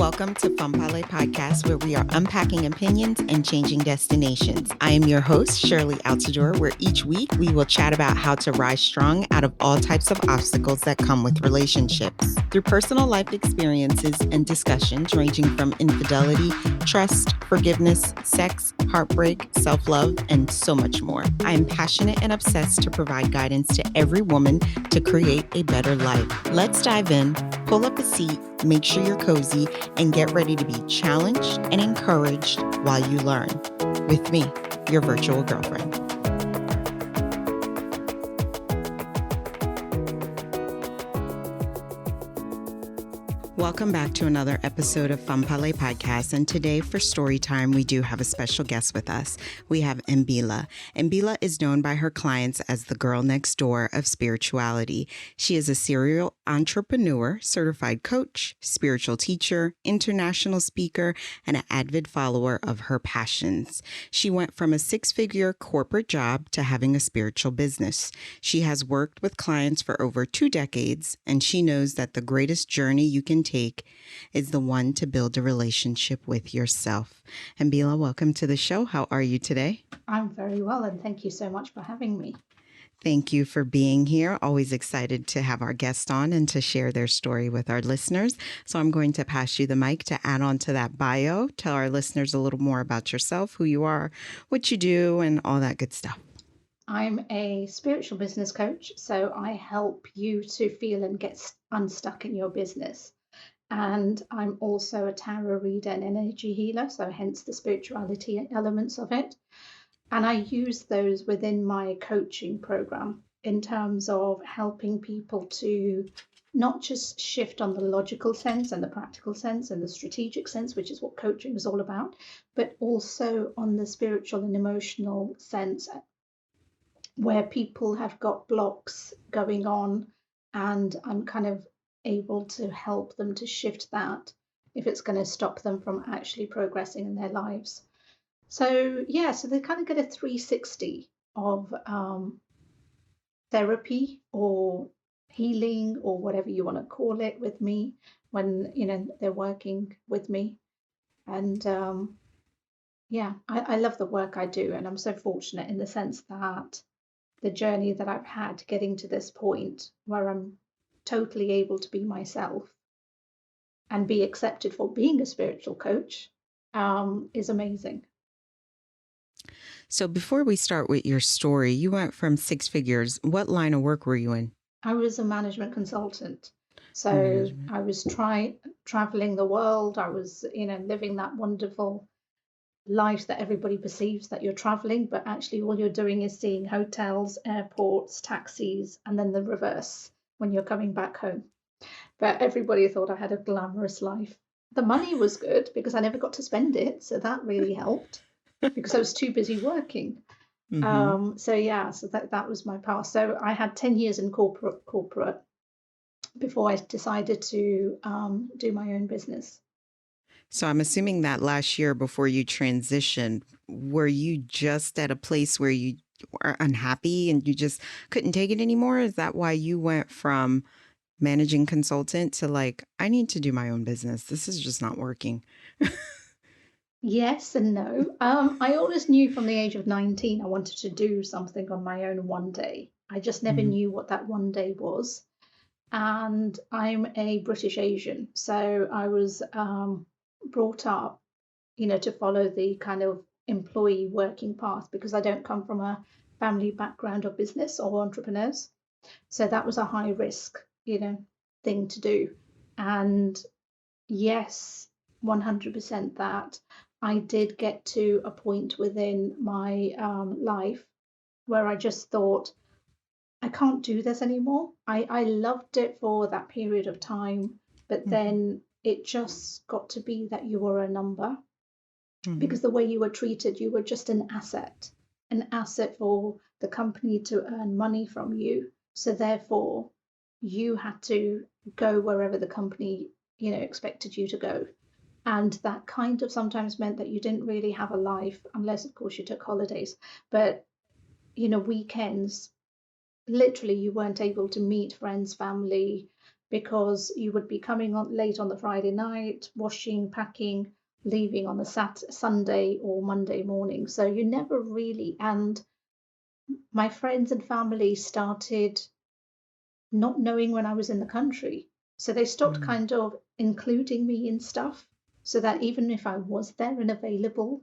Welcome to Fanpale Podcast, where we are unpacking opinions and changing destinations. I am your host, Shirley Altador, where each week we will chat about how to rise strong out of all types of obstacles that come with relationships. Through personal life experiences and discussions ranging from infidelity, trust, forgiveness, sex, heartbreak, self-love, and so much more. I am passionate and obsessed to provide guidance to every woman to create a better life. Let's dive in, pull up a seat, make sure you're cozy, and get ready to be challenged and encouraged while you learn. With me, your virtual girlfriend. Welcome back to another episode of Fanpale Podcast, and today for story time, we do have a special guest with us. We have Ambila. Ambila is known by her clients as the girl next door of spirituality. She is a serial entrepreneur, certified coach, spiritual teacher, international speaker, and an avid follower of her passions. She went from a six-figure corporate job to having a spiritual business. She has worked with clients for over 2 decades, and she knows that the greatest journey you can take is the one to build a relationship with yourself. Ambila, welcome to the show. How are you today? I'm very well, and thank you so much for having me. Thank you for being here. Always excited to have our guest on and to share their story with our listeners. So I'm going to pass you the mic to add on to that bio. Tell our listeners a little more about yourself, who you are, what you do, and all that good stuff. I'm a spiritual business coach, so I help you to feel and get unstuck in your business. And I'm also a tarot reader and energy healer, so hence the spirituality elements of it. And I use those within my coaching program in terms of helping people to not just shift on the logical sense and the practical sense and the strategic sense, which is what coaching is all about, but also on the spiritual and emotional sense, where people have got blocks going on, and I'm kind of able to help them to shift that if it's going to stop them from actually progressing in their lives. So they kind of get a 360 of therapy or healing or whatever you want to call it with me when they're working with me. And I love the work I do, and I'm so fortunate in the sense that the journey that I've had getting to this point where I'm totally able to be myself and be accepted for being a spiritual coach is amazing. So before we start with your story, you went from 6 figures. What line of work were you in? I was a management consultant. So I was traveling the world. I was, living that wonderful life that everybody perceives that you're traveling, but actually all you're doing is seeing hotels, airports, taxis, and then the reverse when you're coming back home. But everybody thought I had a glamorous life. The money was good because I never got to spend it, so that really helped because I was too busy working. So that was my past. So I had 10 years in corporate before I decided to do my own business. So I'm assuming that last year before you transitioned, were you just at a place where you were unhappy and you just couldn't take it anymore? Is that why you went from managing consultant to like, I need to do my own business? This is just not working. Yes and no. I always knew from the age of 19 I wanted to do something on my own one day. I just never knew what that one day was. And I'm a British Asian, so I was brought up, to follow the kind of employee working path because I don't come from a family background of business or entrepreneurs. So that was a high risk, thing to do. And yes, 100% that I did get to a point within my life where I just thought, I can't do this anymore. I loved it for that period of time, but then it just got to be that you were a number because the way you were treated, you were just an asset for the company to earn money from you. So therefore, you had to go wherever the company, expected you to go. And that kind of sometimes meant that you didn't really have a life, unless, of course, you took holidays. But, weekends, literally, you weren't able to meet friends, family, because you would be coming on late on the Friday night, washing, packing, leaving on the Sunday or Monday morning. So you never really, and my friends and family started not knowing when I was in the country. So they stopped Mm. kind of including me in stuff so that even if I was there and available,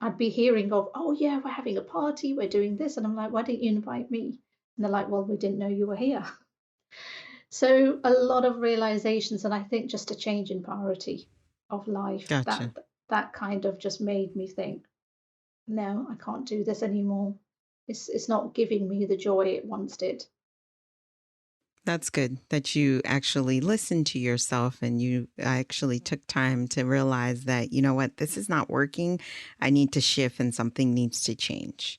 I'd be hearing of, oh, yeah, we're having a party, we're doing this. And I'm like, why didn't you invite me? And they're like, well, we didn't know you were here. So a lot of realizations, and I think just a change in priority of life Gotcha. that kind of just made me think, no, I can't do this anymore. It's not giving me the joy it once did. That's good that you actually listened to yourself and you actually took time to realize that, you know what, this is not working. I need to shift and something needs to change.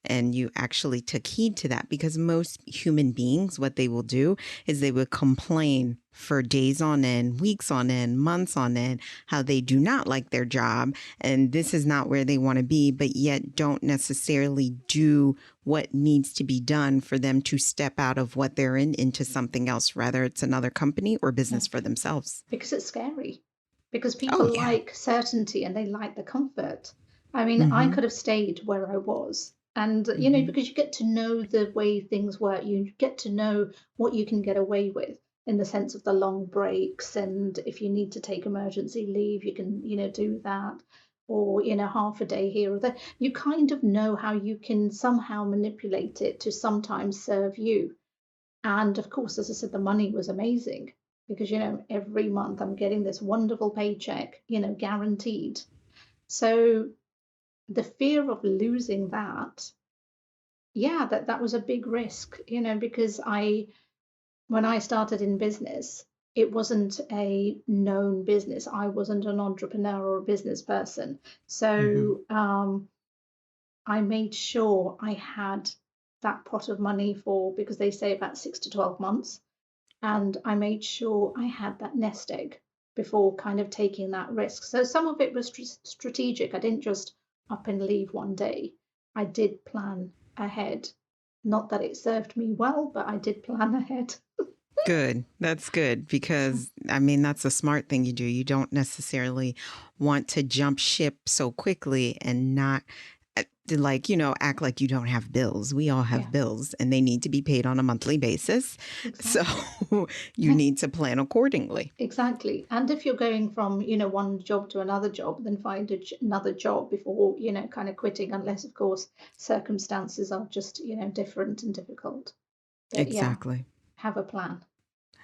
And you actually took heed to that because most human beings, what they will do is they will complain for days on end, weeks on end, months on end, how they do not like their job and this is not where they want to be, but yet don't necessarily do what needs to be done for them to step out of what they're in into something else, whether it's another company or Yeah. business for themselves. Because it's scary. Because Oh, people yeah. like certainty and they like the comfort. I mean, I Mm-hmm. could have stayed where I was. And, Mm-hmm. because you get to know the way things work, you get to know what you can get away with in the sense of the long breaks. And if you need to take emergency leave, you can, do that. Or, half a day here or there. You kind of know how you can somehow manipulate it to sometimes serve you. And of course, as I said, the money was amazing because, every month I'm getting this wonderful paycheck, guaranteed. So the fear of losing that, yeah, that was a big risk, because when I started in business, it wasn't a known business. I wasn't an entrepreneur or a business person. Mm-hmm. So I made sure I had that pot of money for, because they say about 6 to 12 months. And I made sure I had that nest egg before kind of taking that risk. So some of it was strategic. I didn't just up and leave one day. I did plan ahead. Not that it served me well, but I did plan ahead. Good. That's good because I mean, that's a smart thing you do. You don't necessarily want to jump ship so quickly and not like, act like you don't have bills. We all Yeah, have bills and they need to be paid on a monthly basis. So exactly. you need to plan accordingly. Exactly. And if you're going from, one job to another job, then find another job before, kind of quitting, unless, of course, circumstances are just, different and difficult. But yeah, Exactly. have a plan.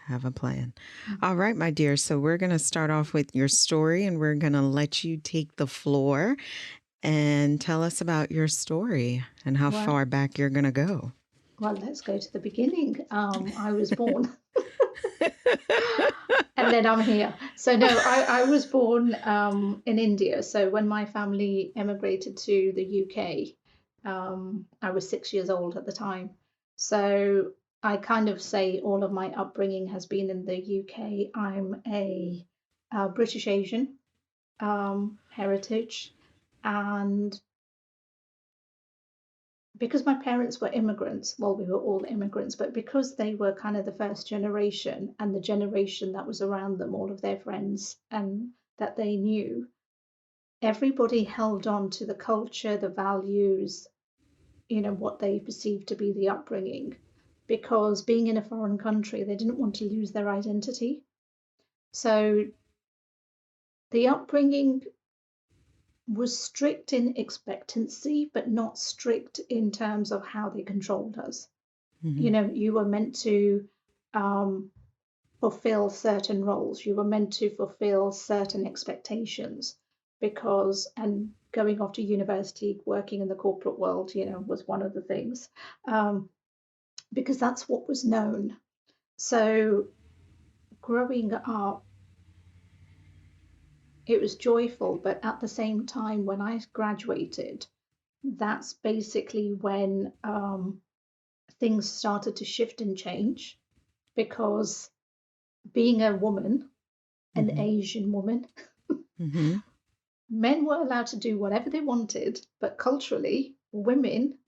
Have a plan. Mm. All right, my dear. So we're going to start off with your story and we're going to let you take the floor and tell us about your story and how Well, far back you're going to go. Well, let's go to the beginning. I was born, and then I'm here. So no, I was born in India. So when my family emigrated to the UK, I was 6 years old at the time. So I kind of say all of my upbringing has been in the UK. I'm a British Asian heritage, and because my parents were immigrants, well, we were all immigrants, but because they were kind of the first generation and the generation that was around them, all of their friends and that they knew, everybody held on to the culture, the values, what they perceived to be the upbringing. Because being in a foreign country, they didn't want to lose their identity. So the upbringing was strict in expectancy, but not strict in terms of how they controlled us. Mhm. You were meant to um, fulfill certain roles, you were meant to fulfill certain expectations because, and going off to university, working in the corporate world, was one of the things, um, because that's what was known. So growing up, it was joyful, but at the same time, when I graduated, that's basically when things started to shift and change because being a woman, an Mhm. Asian woman, Mhm. men were allowed to do whatever they wanted, but culturally, women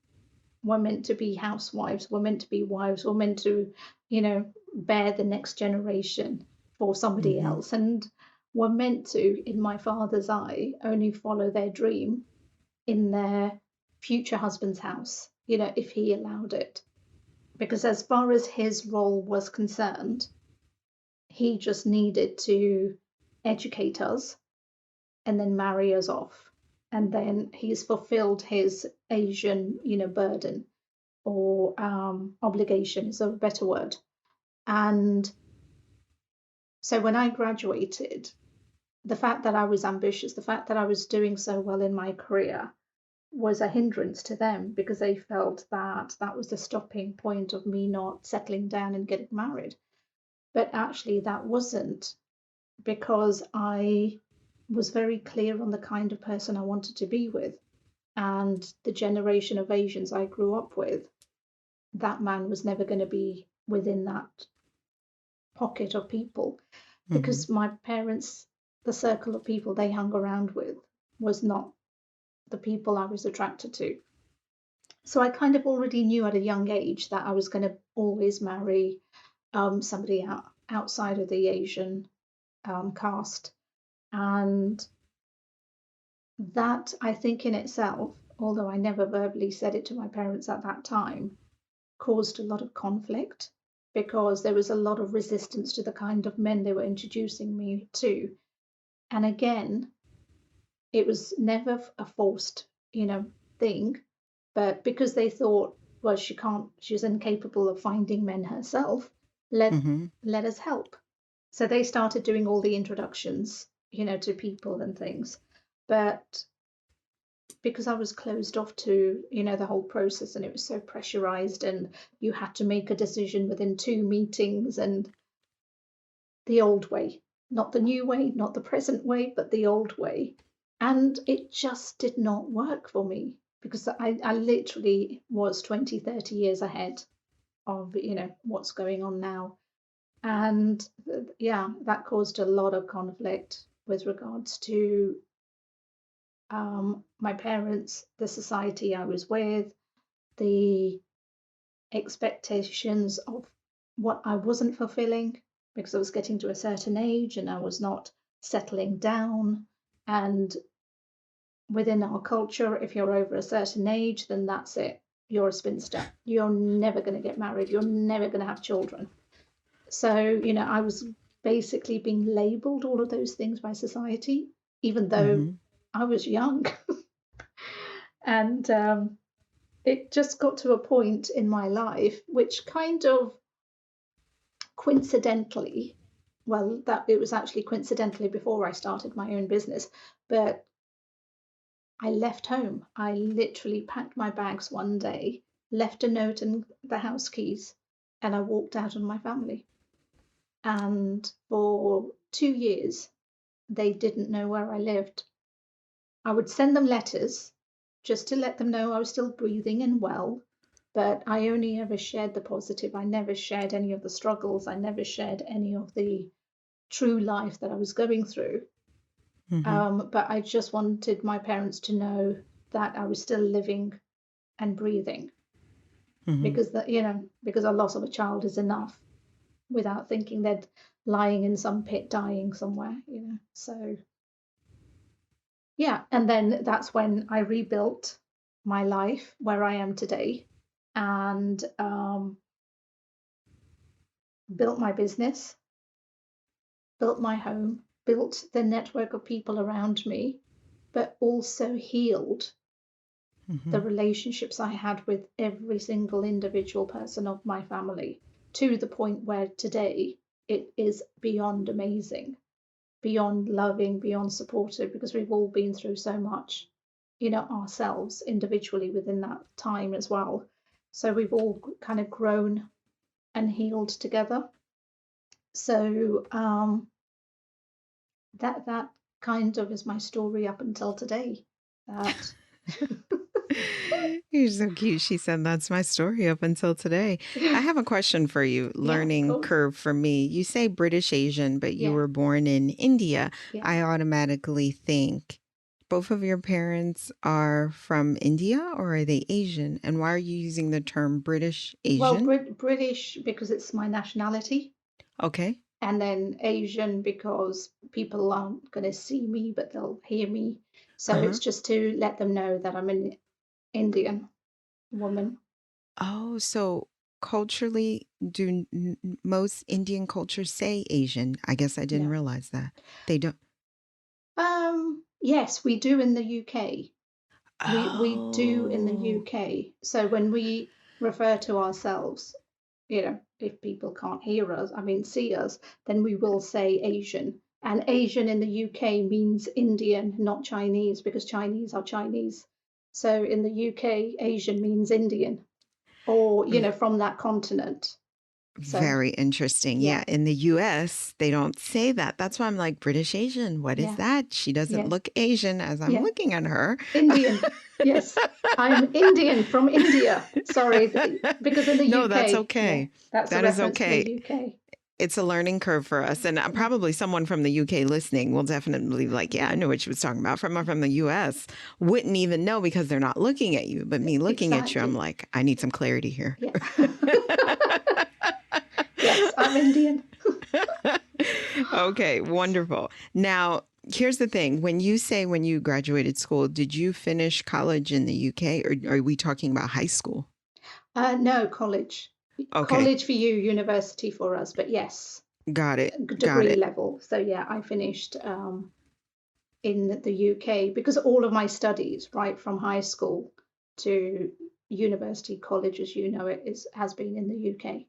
were meant to be housewives, were meant to be wives, were meant to, you know, bear the next generation for somebody Mm-hmm. else, and were meant to, in my father's eye, only follow their dream in their future husband's house, if he allowed it. Because as far as his role was concerned, he just needed to educate us and then marry us off. And then he's fulfilled his Asian, burden, or obligation is a better word. And so when I graduated, the fact that I was ambitious, the fact that I was doing so well in my career was a hindrance to them, because they felt that that was the stopping point of me not settling down and getting married. But actually, that wasn't, because I was very clear on the kind of person I wanted to be with. And the generation of Asians I grew up with, that man was never going to be within that pocket of people, Mm-hmm. because my parents, the circle of people they hung around with, was not the people I was attracted to. So I kind of already knew at a young age that I was going to always marry somebody outside of the Asian caste. And that, I think, in itself, although I never verbally said it to my parents at that time, caused a lot of conflict, because there was a lot of resistance to the kind of men they were introducing me to. And again, it was never a forced, thing, but because they thought, well, she's incapable of finding men herself, let Mm-hmm. let us help. So they started doing all the introductions, to people and things. But because I was closed off to, the whole process, and it was so pressurized, and you had to make a decision within 2 meetings, and the old way, not the new way, not the present way, but the old way. And it just did not work for me, because I literally was 20, 30 years ahead of, what's going on now. And yeah, that caused a lot of conflict with regards to my parents, the society I was with, the expectations of what I wasn't fulfilling, because I was getting to a certain age and I was not settling down. And within our culture, if you're over a certain age, then that's it. You're a spinster. You're never going to get married. You're never going to have children. So, I was basically being labeled all of those things by society, even though Mm-hmm. I was young. And it just got to a point in my life which kind of coincidentally, well, that it was actually coincidentally before I started my own business, but I left home. I literally packed my bags one day, left a note and the house keys, and I walked out on my family. And for 2 years, they didn't know where I lived. I would send them letters just to let them know I was still breathing and well, but I only ever shared the positive. I never shared any of the struggles. I never shared any of the true life that I was going through. Mm-hmm. But I just wanted my parents to know that I was still living and breathing, Mm-hmm. because a loss of a child is enough, without thinking they're lying in some pit dying somewhere. So yeah, and then that's when I rebuilt my life where I am today, and built my business, built my home, built the network of people around me, but also healed Mm-hmm. the relationships I had with every single individual person of my family, to the point where today it is beyond amazing, beyond loving, beyond supportive, because we've all been through so much, ourselves individually within that time as well. So we've all kind of grown and healed together. So that kind of is my story up until today. That You're so cute. She said, that's my story up until today. I have a question for you. yeah, of Learning course. curve for me. You say British Asian, but you Yeah, were born in India. yeah. I automatically think both of your parents are from India or are they Asian? And why are you using the term British Well, Asian? British because it's my nationality, Okay. and then Asian because people aren't going to see me, but they'll hear me. So Uh-huh. it's just to let them know that I'm an Indian woman. Oh, so culturally, do most Indian cultures say Asian? I guess I didn't No. realize that. They don't. Yes, we do in the UK. We do in the Oh, UK. So when we refer to ourselves, if people can't hear us, I mean, see us, then we will say Asian. And Asian in the UK means Indian, not Chinese, because Chinese are Chinese. So in the UK, Asian means Indian or, v- from that continent. So, very interesting. yeah, Yeah, in the US, they don't say that. That's why I'm like, British Asian, what is yeah, that? She doesn't yeah, look Asian as I'm yeah. looking at her. Indian. Yes, I'm Indian from India. Sorry, because in the No, that's UK, yeah, okay. that's a That is reference to the okay. UK. It's a learning curve for us. And Yeah, probably someone from the UK listening will definitely be like, yeah, I know what she was talking about. From the US wouldn't even know because they're not looking at you. But me looking at you, I'm exactly. like, I need some clarity here. Yeah. Yes, I'm Indian. Okay, wonderful. Now, here's the thing. When you say when you graduated school, did you finish college in the UK or are we talking about high school? No, college. Okay, College for you, university for us, but yes, got it. Got degree it. level. So yeah, I finished in the UK because all of my studies, right from high school to university, college as you know it, has been in the UK.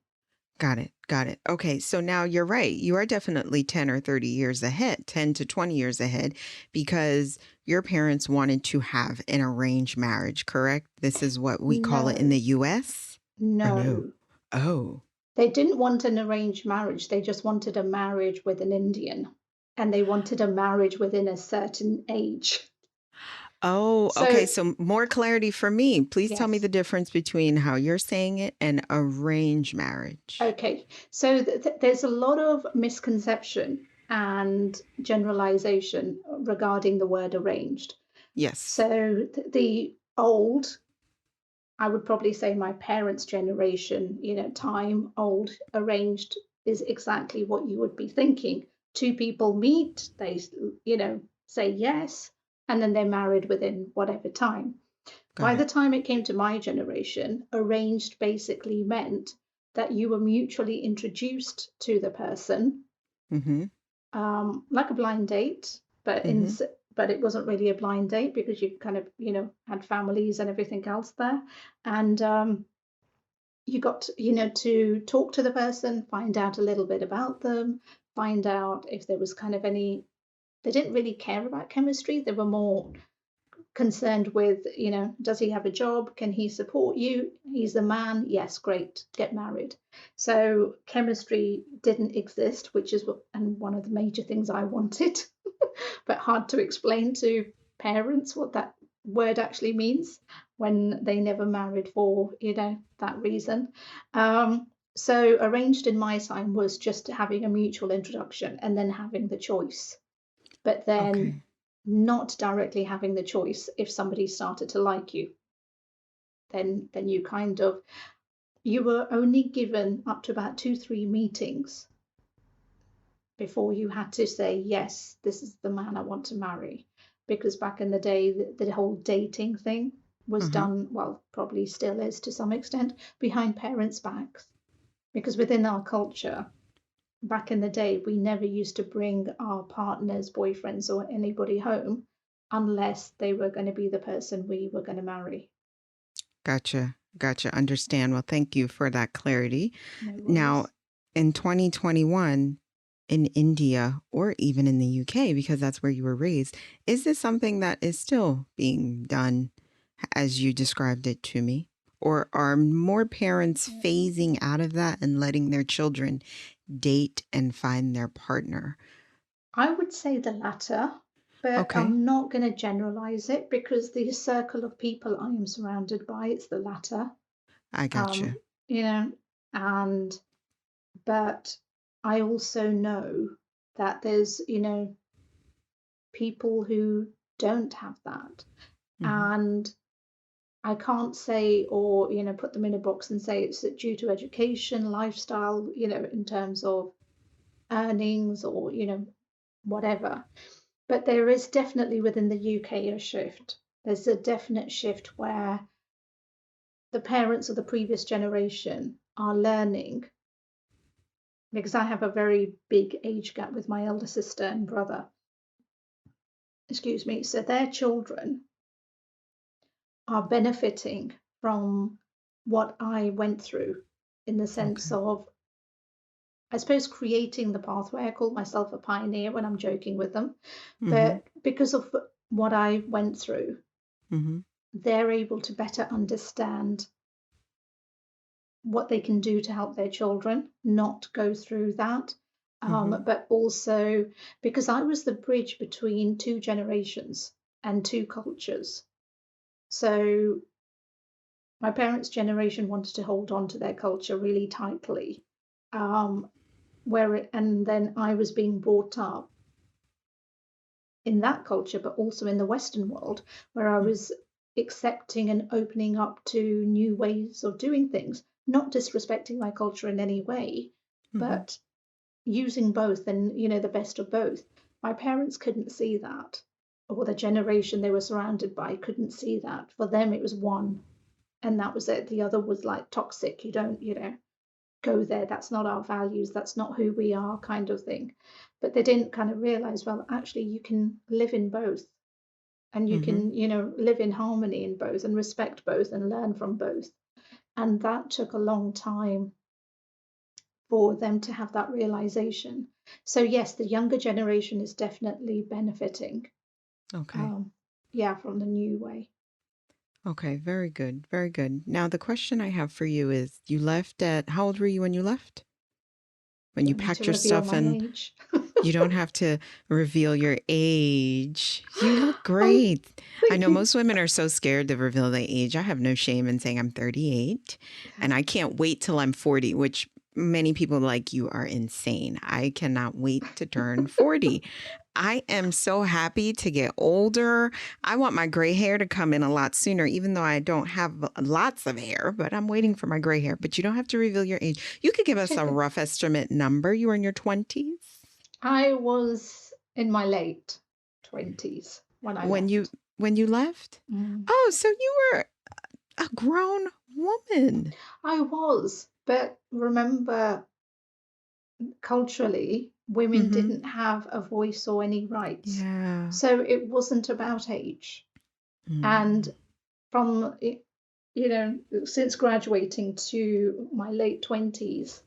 Got it. Got it. Okay. So now you're right. You are definitely 10 or 30 years ahead, 10 to 20 years ahead, because your parents wanted to have an arranged marriage, correct? This is what we call it in No, the US? Or no? no. Oh. They didn't want an arranged marriage. They just wanted a marriage with an Indian. And they wanted a marriage within a certain age. Oh, okay. So, So more clarity for me. Please tell me yes. the difference between how you're saying it and arranged marriage. Okay. So there's a lot of misconception and generalization regarding the word arranged. Yes. So the old, I would probably say my parents' generation, time old arranged is exactly what you would be thinking. Two people meet, they, say yes, and then they're married within whatever time. By Got the it. time it came to my generation, arranged basically meant that you were mutually introduced to the person, Mm-hmm. like a blind date, but Mm-hmm. but it wasn't really a blind date because you kind of had families and everything else there, and you got to talk to the person, find out a little bit about them, find out if there was kind of any. They didn't really care about chemistry. They were more concerned with, does he have a job? Can he support you? He's the man. Yes, great, get married. So chemistry didn't exist, which is and one of the major things I wanted, but hard to explain to parents what that word actually means when they never married for, that reason. So arranged in my time was just having a mutual introduction and then having the choice, but then Okay. not directly having the choice. If somebody started to like you, then you kind of, you were only given up to about 2-3 meetings before you had to say yes, this is the man I want to marry, because back in the day the whole dating thing was Uh-huh. done, well, probably still is to some extent, behind parents' backs, because within our culture back in the day, we never used to bring our partners, boyfriends, or anybody home unless they were going to be the person we were going to marry. Gotcha. Gotcha. Understand. Well, thank you for that clarity. No Now, worries. in 2021, in India or even in the UK, because that's where you were raised, is this something that is still being done as you described it to me? Or are more parents phasing out of that and letting their children date and find their partner? I would say the latter, but Okay, I'm not going to generalize it because the circle of people I am surrounded by, it's the latter. I Um, gotcha. you know, and but I also know that there's, people who don't have that. Mm-hmm. And I can't say, or, put them in a box and say it's due to education, lifestyle, in terms of earnings or, whatever. But there is definitely within the UK a shift. There's a definite shift where the parents of the previous generation are learning, because I have a very big age gap with my elder sister and brother, excuse me. So their children are benefiting from what I went through, in the sense Okay. of, I suppose, creating the pathway. I call myself a pioneer when I'm joking with them, Mm-hmm. but because of what I went through, Mm-hmm. they're able to better understand what they can do to help their children not go through that. Mm-hmm. But also because I was the bridge between two generations and two cultures. So my parents' generation wanted to hold on to their culture really tightly, um, and then I was being brought up in that culture, but also in the Western world, where I was accepting and opening up to new ways of doing things, not disrespecting my culture in any way, Mm-hmm. but using both and, the best of both. My parents couldn't see that, or the generation they were surrounded by couldn't see that. For them, it was one, and that was it. The other was like toxic. You don't, go there. That's not our values. That's not who we are, kind of thing. But they didn't kind of realize, well, actually, you can live in both, and you Mm-hmm. can, live in harmony in both and respect both and learn from both. And that took a long time for them to have that realization. So, yes, the younger generation is definitely benefiting, Okay. um, yeah, from the new way. Okay. Very good. Very good. Now, the question I have for you is you left at, how old were you when you left? When Do you I need to packed your reveal stuff my and age? you don't have to reveal your age. You look Oh, great. I thank know you. most women are so scared to reveal their age. I have no shame in saying I'm 38 and I can't wait till I'm 40, which many people like you are insane. I cannot wait to turn 40. I am so happy to get older. I want my gray hair to come in a lot sooner, even though I don't have lots of hair, but I'm waiting for my gray hair. But you don't have to reveal your age. You could give us a rough estimate number. You were in your 20s? I was in my late 20s when I when you left. when you left? Mm. Oh, so you were a grown woman. I was, but remember, culturally, women Mm-hmm. didn't have a voice or any rights. Yeah. So it wasn't about age. And Mm. from, since graduating to my late 20s,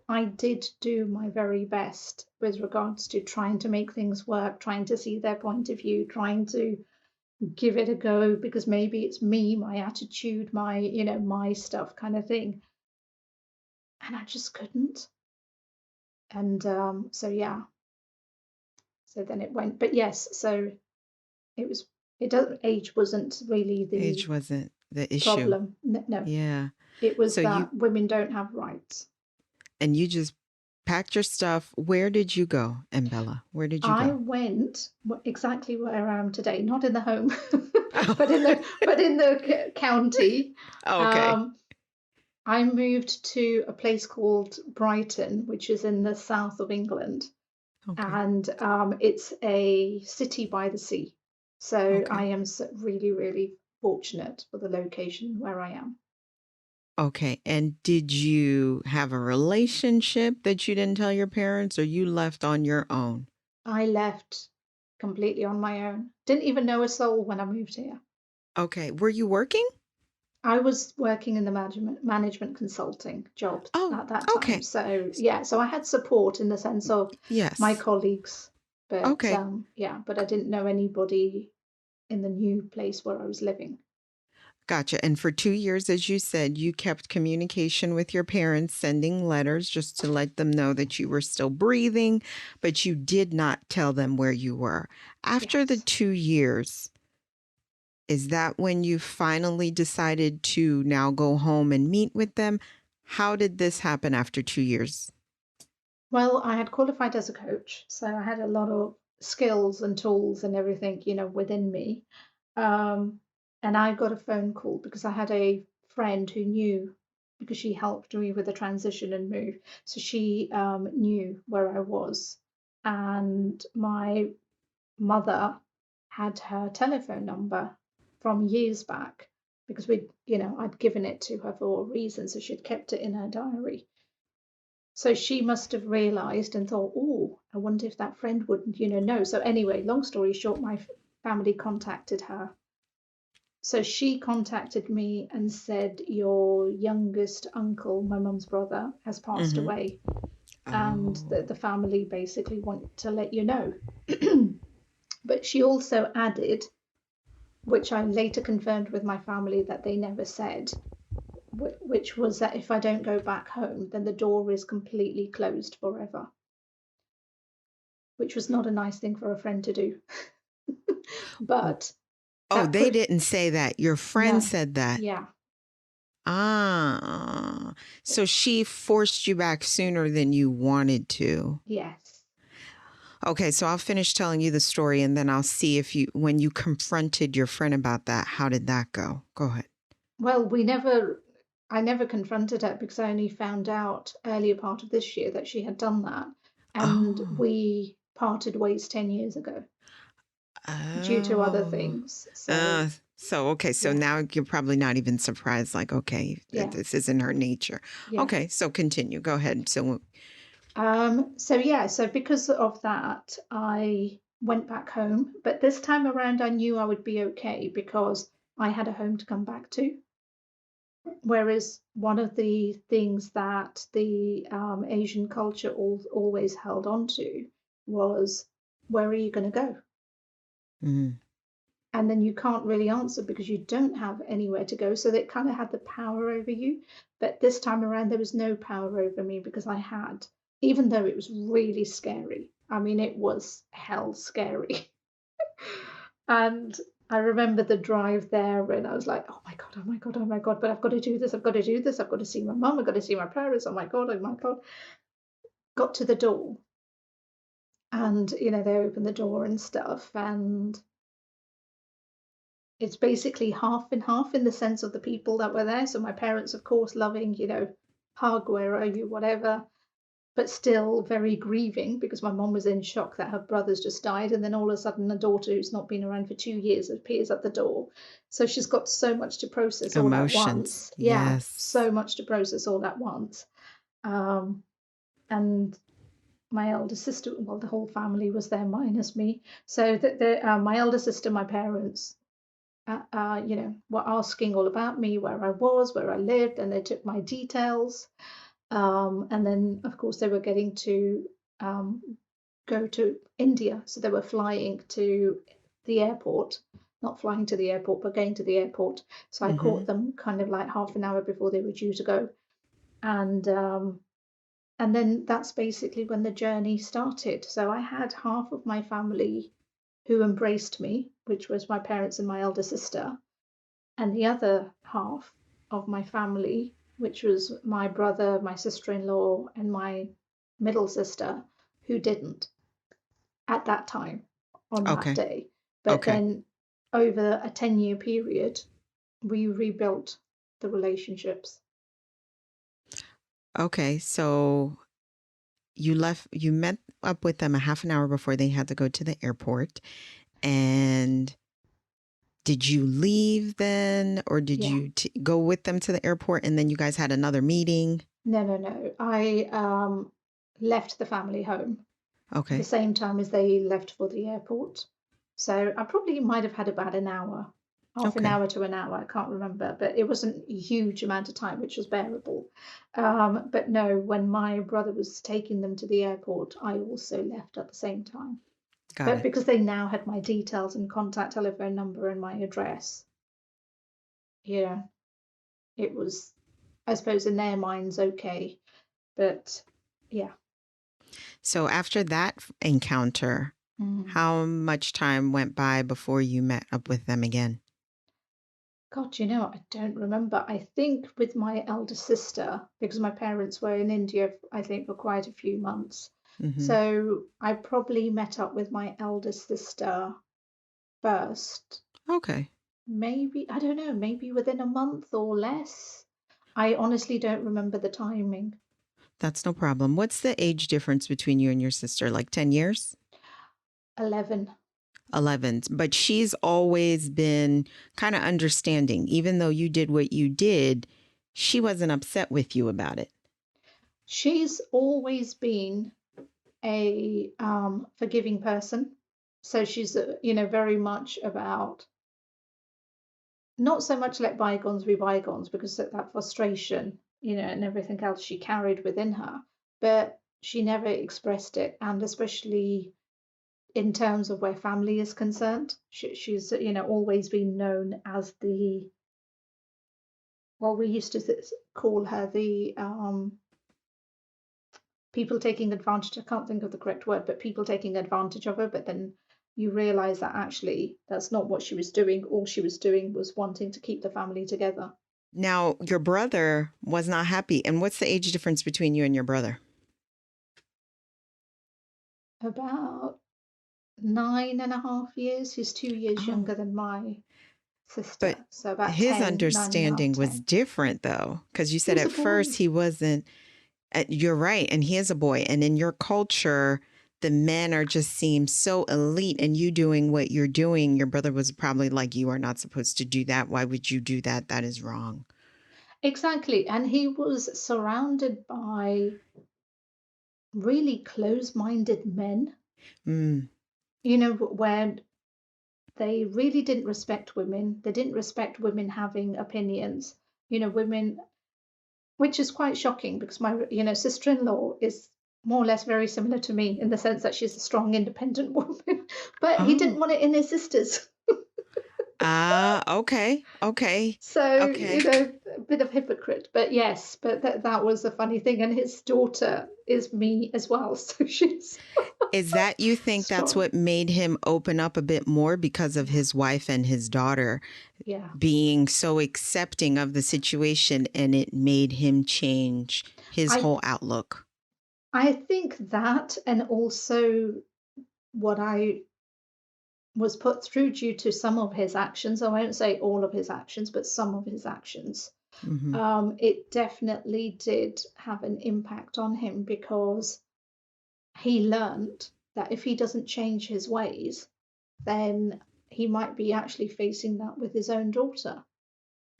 I did do my very best with regards to trying to make things work, trying to see their point of view, trying to give it a go, because maybe it's me, my attitude, my stuff kind of thing. And I just couldn't. And so, yeah, so then it went. But yes, so it was, it doesn't, age wasn't really Age the wasn't the issue. problem. No, Yeah. it was So you that women don't have rights. and you just packed your stuff. Where did you go, Ambella? Where did you I go? went exactly where I am today, not in the home, Oh. but in the county. Okay. Um, I moved to a place called Brighton, which is in the south of England, Okay. and it's a city by the sea. So I Okay. am really, really fortunate for the location where I am. Okay. And did you have a relationship that you didn't tell your parents or you left on your own? I left completely on my own. Didn't even know a soul when I moved here. Okay. Were you working? I was working in the management consulting job Oh, at that time. okay. So yeah, so I had support in the sense of my Yes. colleagues, but Okay. yeah, but I didn't know anybody in the new place where I was living. Gotcha. And for 2 years, as you said, you kept communication with your parents, sending letters just to let them know that you were still breathing, but you did not tell them where you were. After the Yes. 2 years, is that when you finally decided to now go home and meet with them? How did this happen after 2 years? Well, I had qualified as a coach, so I had a lot of skills and tools and everything, within me. Um, and I got a phone call because I had a friend who knew, because she helped me with the transition and move. So she knew where I was. And my mother had her telephone number from years back because I'd given it to her for a reason. So she'd kept it in her diary. So she must have realized and thought, oh, I wonder if that friend would, know. So anyway, long story short, my family contacted her. So she contacted me and said, your youngest uncle, my mum's brother, has passed Mm-hmm. away, and Oh. the family basically want to let you know. But she also added, which I later confirmed with my family that they never said, which was that if I don't go back home, then the door is completely closed forever, which was not a nice thing for a friend to do. But Oh, that they put, didn't say that. Your friend no, said that. yeah, Ah, so she forced you back sooner than you wanted to. yes. Okay, so I'll finish telling you the story and then I'll see if when you confronted your friend about that, how did that go? Go ahead. Well, I never confronted her because I only found out earlier part of this year that she had done that. And Oh, we parted ways 10 years ago due to other oh. things. So, Okay, so yeah, now you're probably not even surprised, like, okay, yeah, this isn't her nature. yeah. Okay, so continue. Go ahead. So, So because of that, I went back home. But this time around, I knew I would be okay because I had a home to come back to. Whereas one of the things that the Asian culture always held on to was, where are you going to go? mm, And then you can't really answer because you don't have anywhere to go. So they kind of had the power over you. But this time around, there was no power over me because I had, even though it was really scary. I mean, it was hell scary. And I remember the drive there, and I was like, oh my God, oh my God, oh my God, but I've got to do this, I've got to do this, I've got to see my mum, I've got to see my parents, oh my God, oh my God. Got to the door, and they opened the door and stuff, and it's basically half and half in the sense of the people that were there. So my parents, of course, loving, hug, where are you, whatever, but still very grieving because my mom was in shock that her brother's just died. And then all of a sudden, a daughter who's not been around for 2 years appears at the door. So she's got so much to process all at emotions. once. Yeah, Yes. so much to process all at once. Um, and my elder sister, well, the whole family was there minus me. So my elder sister, my parents, were asking all about me, where I was, where I lived, and they took my details. And then, of course, they were getting to um, go to India. So they were flying to the airport, not flying to the airport, but going to the airport. So I Mm-hmm. caught them kind of like half an hour before they were due to go. And and then that's basically when the journey started. So I had half of my family who embraced me, which was my parents and my elder sister, and the other half of my family, which was my brother, my sister-in-law, and my middle sister, who didn't at that time on that Okay. day. But Okay. then over a 10-year period, we rebuilt the relationships. Okay. So you met up with them a half an hour before they had to go to the airport. And did you leave then, or did Yeah. you go with them to the airport and then you guys had another meeting? No, no, no. I left the family home the Okay. same time as they left for the airport. So I probably might have had about an hour, half an Okay. hour to an hour, I can't remember, but it wasn't a huge amount of time, which was bearable. But no, when my brother was taking them to the airport, I also left at the same time. Got But it. because they now had my details and contact telephone number and my address, yeah, it was, I suppose, in their minds, okay. But yeah. So after that encounter, Mm. how much time went by before you met up with them again? God, I don't remember. I think with my elder sister, because my parents were in India, I think, for quite a few months. Mm-hmm. So I probably met up with my eldest sister first. Okay. Maybe, I don't know, maybe within a month or less. I honestly don't remember the timing. That's no problem. What's the age difference between you and your sister? Like 10 years? 11. 11. But she's always been kind of understanding. Even though you did what you did, she wasn't upset with you about it. She's always been a forgiving person. So she's, very much about not so much let bygones be bygones because that frustration, and everything else she carried within her, but she never expressed it. And especially in terms of where family is concerned, she's, always been known as well, we used to call her the people taking advantage. I can't think of the correct word, but people taking advantage of her. But then you realize that actually that's not what she was doing. All she was doing was wanting to keep the family together. Now, your brother was not happy. And what's the age difference between you and your brother? About 9.5 years. He's 2 years Oh, younger than my sister. but So about his 10, 9.5, understanding was 10. different, though, because you He said was a at first boy. he wasn't. You're right. And he is a boy. And in your culture, the men are just seem so elite, and you doing what you're doing. Your brother was probably like, you are not supposed to do that. Why would you do that? That is wrong. Exactly. And he was surrounded by really close-minded men, Mm, where they really didn't respect women. They didn't respect women having opinions. Women, which is quite shocking because my, sister-in-law is more or less very similar to me in the sense that she's a strong, independent woman. But he didn't oh. want it in his sisters. Ah, okay. Okay. So, Okay. a bit of hypocrite. But yes, but that was a funny thing. And his daughter is me as well. So she's Is that you think that's strong. what made him open up a bit more because of Yeah. his wife and his daughter Yeah. being so accepting of the situation, and it made him change his I whole outlook? I think that, and also what I was put through due to some of his actions. I won't say all of his actions, but some of his actions. Hmm. It definitely did have an impact on him because he learned that if he doesn't change his ways, then he might be actually facing that with his own daughter.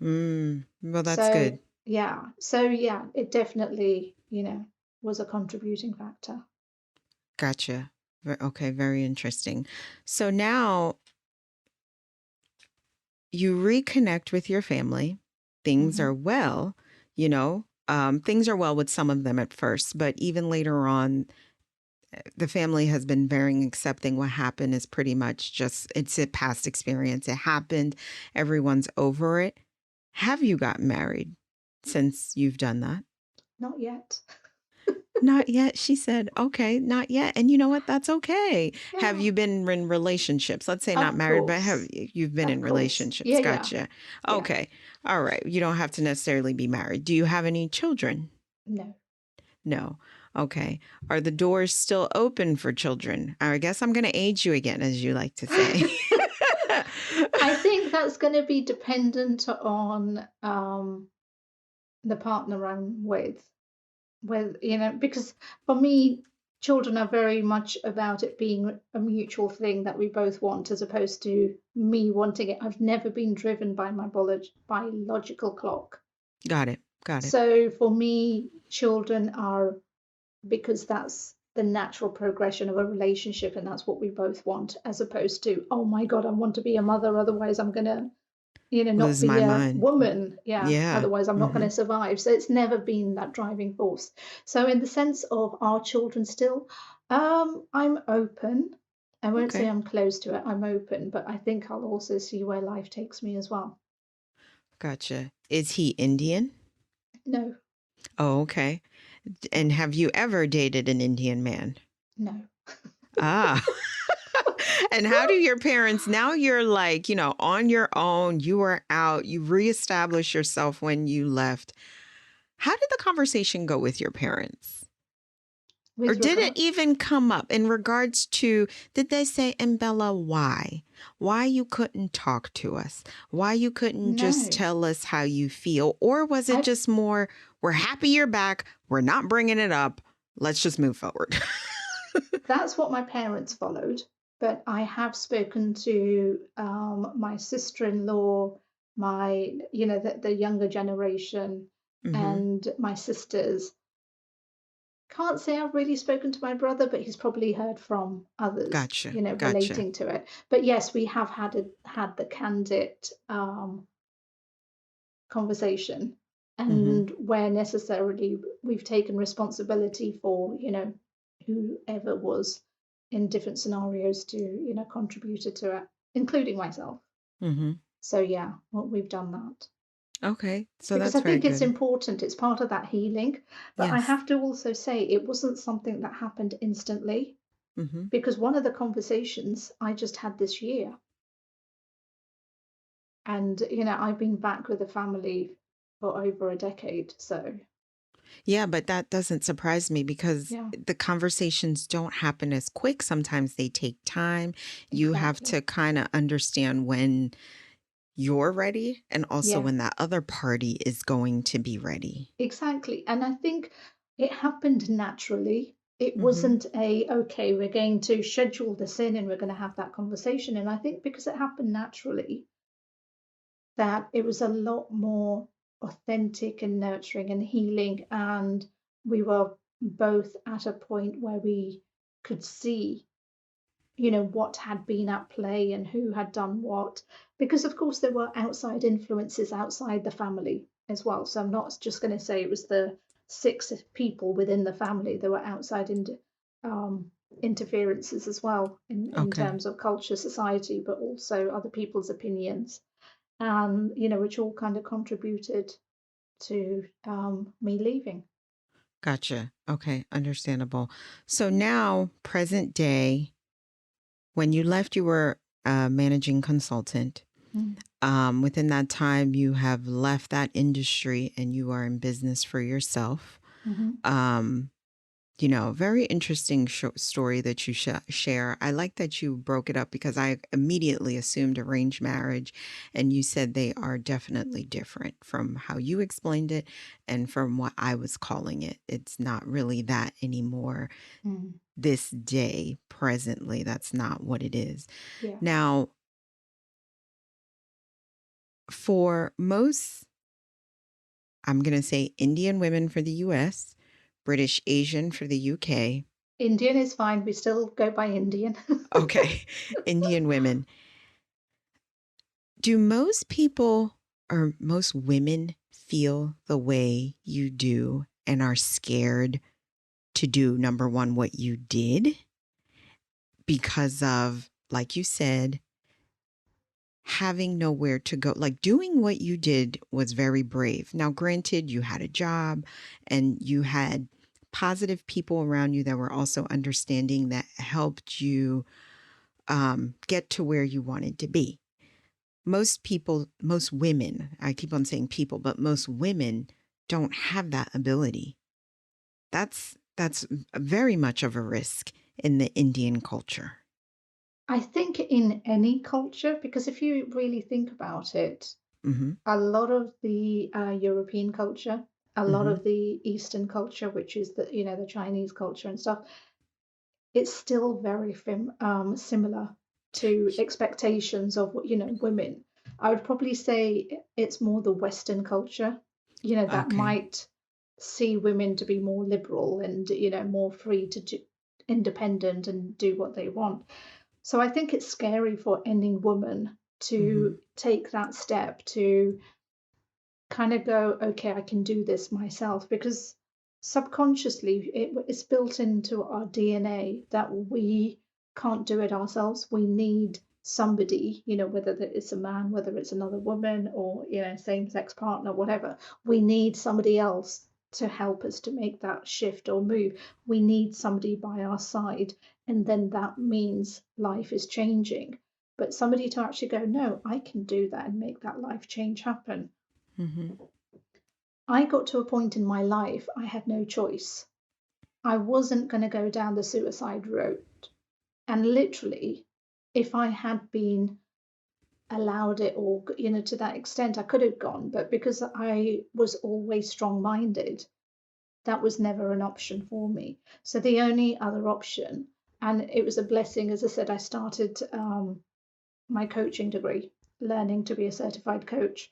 Well, that's So, good. yeah. So, yeah, it definitely, was a contributing factor. Gotcha. Okay, very interesting. So now you reconnect with your family. Things Hmm. are well, things are well with some of them at first, but even later on, the family has been very accepting. What happened is pretty much just, it's a past experience. It happened. Everyone's over it. Have you got married since you've done that? Not yet. Not yet. She said, okay, not yet. And you know what? That's okay. Have Yeah, you been in relationships? Let's say not of married, but have course. you've been in Of course. relationships? Yeah, yeah, Gotcha. yeah. Okay. All right. You don't have to necessarily be married. Do you have any children? No. No. Okay. Are the doors still open for children? I guess I'm going to age you again, as you like to say. I think that's going to be dependent on the partner I'm with, because for me, children are very much about it being a mutual thing that we both want, as opposed to me wanting it. I've never been driven by my biological clock. Got it. Got it. So for me, children are because that's the natural progression of a relationship and that's what we both want, as opposed to, oh my God, I want to be a mother, otherwise I'm gonna, not Lose be my a mind. woman. Yeah, Yeah. otherwise I'm not going Hmm. to survive. So it's never been that driving force. So in the sense of our children still, I'm open. I won't say Okay. I'm close to it. I'm open, but I think I'll also see where life takes me as well. Gotcha. Is he Indian? No, Oh, okay. And have you ever dated an Indian man? no. Ah. And how do your parents, now you're like, on your own, you are out, you reestablish yourself when you left. How did the conversation go with your parents? Or with did it regard. even come up in regards to, did they say, Ambella, why? Why you couldn't talk to us? Why you couldn't just No, tell us how you feel? Or was it I just more, we're happy you're back. We're not bringing it up. Let's just move forward. that's what my parents followed. But I have spoken to my sister-in-law, my, the younger generation, Mm-hmm. and my sisters. Can't say I've really spoken to my brother, but he's probably heard from others, Gotcha. Gotcha. relating to it. But yes, we have had the candid conversation, Mm-hmm. and where necessarily we've taken responsibility for, whoever was in different scenarios to, contributed to it, including myself. Mm-hmm. So yeah, what we've done that. Okay. So Because I that's very think it's good. important, it's part of that healing. But I Yes. have to also say it wasn't something that happened instantly, Mm-hmm. because one of the conversations I just had this year, and I've been back with the family for over a decade, so Yeah, but that doesn't surprise me because yeah, the conversations don't happen as quick. Sometimes they take time. You have exactly. to kind of understand when you're ready and also Yeah, when that other party is going to be ready. exactly. And I think it happened naturally. It Mm-hmm. wasn't okay, we're going to schedule this in and we're going to have that conversation. And I think because it happened naturally, that it was a lot more authentic and nurturing and healing. And we were both at a point where we could see, what had been at play and who had done what. Because, of course, there were outside influences outside the family as well. So I'm not just going to say it was the six people within the family. There were outside um, interferences as well in Okay. terms of culture, society, but also other people's opinions, and which all kind of contributed to me leaving. Gotcha. Okay. Understandable. So now, present day, when you left, you were a managing consultant. Mm. Within that time, you have left that industry and you are in business for yourself. Hmm. Um, very interesting story that you share. I like that you broke it up because I immediately assumed arranged marriage, and you said they are definitely different from how you explained it and from what I was calling it. It's not really that anymore. Mm. This day, presently, that's not what it is. Yeah. Now, for most, I'm going to say Indian women for the US, British Asian for the UK. Indian is fine. We still go by Indian. Okay, Indian women. Do most people or most women feel the way you do and are scared to do, number one, what you did because of, like you said, having nowhere to go? Like doing what you did was very brave. Now, granted, you had a job and you had positive people around you that were also understanding that helped you get to where you wanted to be. Most people, most women, I keep on saying people, but most women don't have that ability. That's very much of a risk in the Indian culture. I think in any culture, because if you really think about it, Mm-hmm. a lot of the European culture, a lot Mm-hmm. of the Eastern culture, which is the Chinese culture and stuff, it's still very similar to expectations of women. I would probably say it's more the Western culture, that Okay. might see women to be more liberal and more free to do, independent and do what they want. So I think it's scary for any woman Mm-hmm. to take that step to kind of go, okay, I can do this myself, because subconsciously it's built into our DNA that we can't do it ourselves. We need somebody, whether it's a man, whether it's another woman, or same sex partner, whatever. We need somebody else to help us to make that shift or move. We need somebody by our side, and then that means life is changing. But somebody to actually go, no, I can do that and make that life change happen. Mm-hmm. I got to a point in my life I had no choice. I wasn't going to go down the suicide route. And literally, if I had been allowed it, or, to that extent, I could have gone. But because I was always strong minded, that was never an option for me. So the only other option, and it was a blessing, as I said, I started my coaching degree, learning to be a certified coach.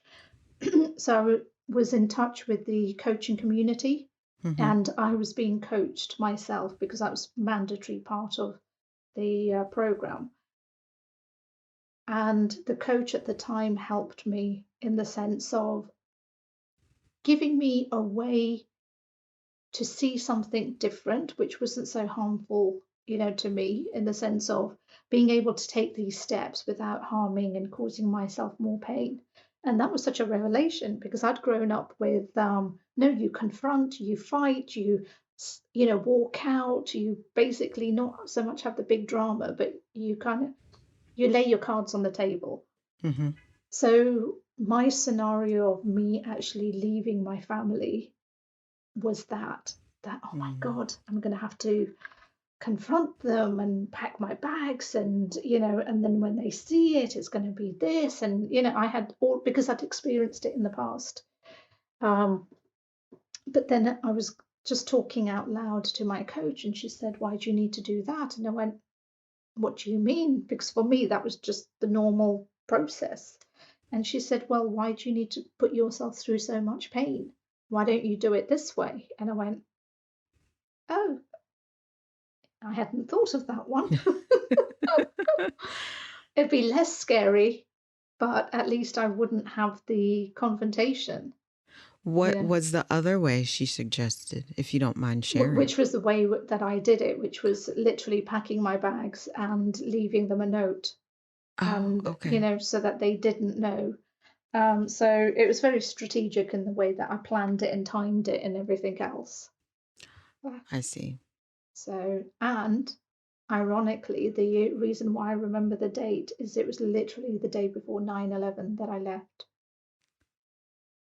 So I was in touch with the coaching community, Mm-hmm. and I was being coached myself because that was mandatory part of the program. And the coach at the time helped me in the sense of giving me a way to see something different, which wasn't so harmful, to me, in the sense of being able to take these steps without harming and causing myself more pain. And that was such a revelation because I'd grown up with, no, you confront, you fight, walk out, you basically not so much have the big drama, but you lay your cards on the table. Mm-hmm. So my scenario of me actually leaving my family was that oh my Mm-hmm. god, I'm going to have to confront them and pack my bags, and and then when they see it, it's going to be this. And I had all, because I'd experienced it in the past. But then I was just talking out loud to my coach, and she said, why do you need to do that? And I went, what do you mean? Because for me that was just the normal process. And she said, well, why do you need to put yourself through so much pain? Why don't you do it this way? And I went, oh, I hadn't thought of that one. It'd be less scary, but at least I wouldn't have the confrontation, you What know, was the other way she suggested, if you don't mind sharing? which was the way that I did it, which was literally packing my bags and leaving them a note. Oh, And, okay. so that they didn't know. So it was very strategic in the way that I planned it and timed it and everything else. I see. So, and ironically, the reason why I remember the date is it was literally the day before 9/11 that I left.